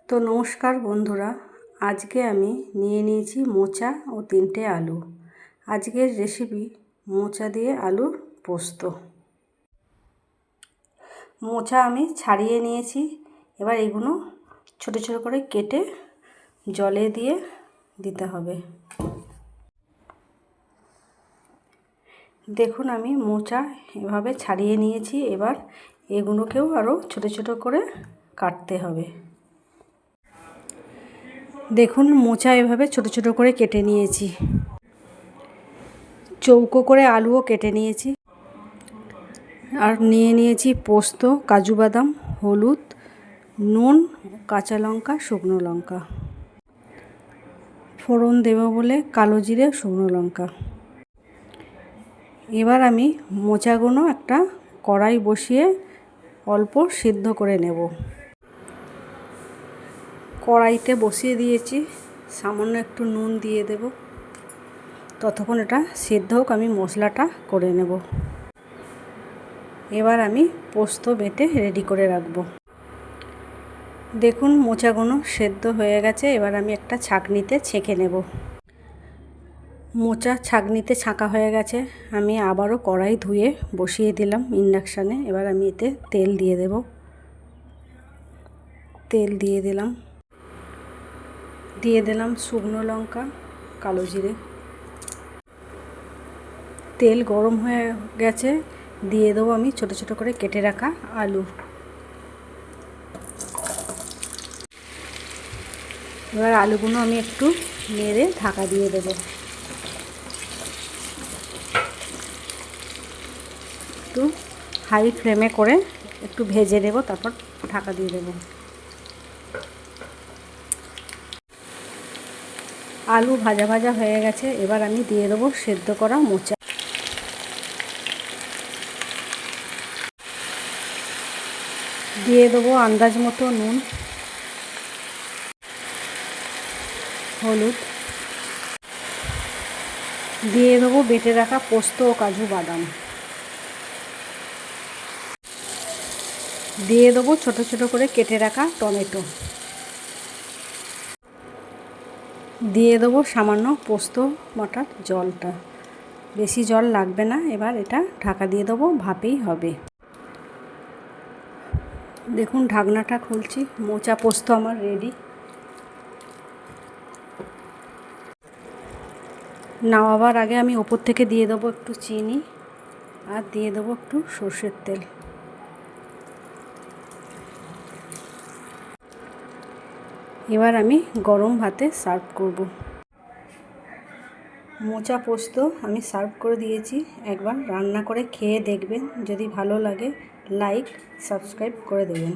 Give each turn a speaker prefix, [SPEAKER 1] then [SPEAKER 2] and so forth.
[SPEAKER 1] তো নমস্কার বন্ধুরা, আজকে আমি নিয়ে নিয়েছি মোচা ও 3টে আলু। আজকের রেসিপি মোচা দিয়ে আলুর পোস্ত। মোচা আমি ছাড়িয়ে নিয়েছি। এবার এগুলো ছোট ছোট করে কেটে জলে দিয়ে দিতে হবে। দেখুন আমি মোচা এভাবে ছাড়িয়ে নিয়েছি। এবার এগুলোকেও আরও ছোট ছোট করে কাটতে হবে। দেখুন মোচা এভাবে ছোট ছোট করে কেটে নিয়েছি। চৌকো করে আলুও কেটে নিয়েছি। আর নিয়ে নিয়েছি পোস্ত, কাজু বাদাম, হলুদ, নুন, কাঁচা লঙ্কা, শুকনো লঙ্কা। ফোড়ন দেব বলে কালো জিরে, শুকনো লঙ্কা। এবার আমি মোচাগুলো একটা কড়াই বসিয়ে অল্প সিদ্ধ করে নেব। কড়াইতে বসিয়ে দিয়েছি, সামান্য একটু নুন দিয়ে দেব। ততক্ষণ এটা সিদ্ধ হোক, আমি মশলাটা করে নেব। এবার আমি পোস্ত বেটে রেডি করে রাখবো। দেখুন মোচাগুলো সেদ্ধ হয়ে গেছে। এবার আমি একটা ছাঁকনিতে ছেঁকে নেব। মোচা ছাঁকনিতে ছাঁকা হয়ে গেছে। আমি আবারও কড়াই ধুয়ে বসিয়ে দিলাম ইন্ডাকশানে। এবার আমি এতে তেল দিয়ে দেব। তেল দিয়ে দিলাম শুকনো লঙ্কা, কালো জিরে। তেল গরম হয়ে গেছে, দিয়ে দেবো আমি ছোট ছোট করে কেটে রাখা আলু। এবার আলুগুলো আমি একটু নেড়ে ঢাকা দিয়ে দেব। একটু হাই ফ্লেমে করে একটু ভেজে নেব, তারপর ঢাকা দিয়ে দেব। আলু ভাজা ভাজা হয়ে গেছে। এবার আমি দিয়ে দেবো সেদ্ধ করা মোচা। দিয়ে দেবো আন্দাজ মতো নুন, হলুদ। দিয়ে দেবো বেটে রাখা পোস্ত ও কাজু বাদাম। দিয়ে দেবো ছোট ছোট করে কেটে রাখা টমেটো। দিয়ে দেবো সামান্য পোস্ত বাটার জলটা, বেশি জল লাগবে না। এবার এটা ঢাকা দিয়ে দেবো, ভাপেই হবে। দেখুন ঢাকনাটা খুলছি, মোচা পোস্ত আমার রেডি। নামাবার আগে আমি ওপর থেকে দিয়ে দেবো একটু চিনি, আর দিয়ে দেবো একটু সর্ষের তেল। এবার আমি গরম ভাতে সার্ভ করব। মোচা পোস্ত আমি সার্ভ করে দিয়েছি। একবার রান্না করে খেয়ে দেখবেন, যদি ভালো লাগে লাইক সাবস্ক্রাইব করে দেবেন।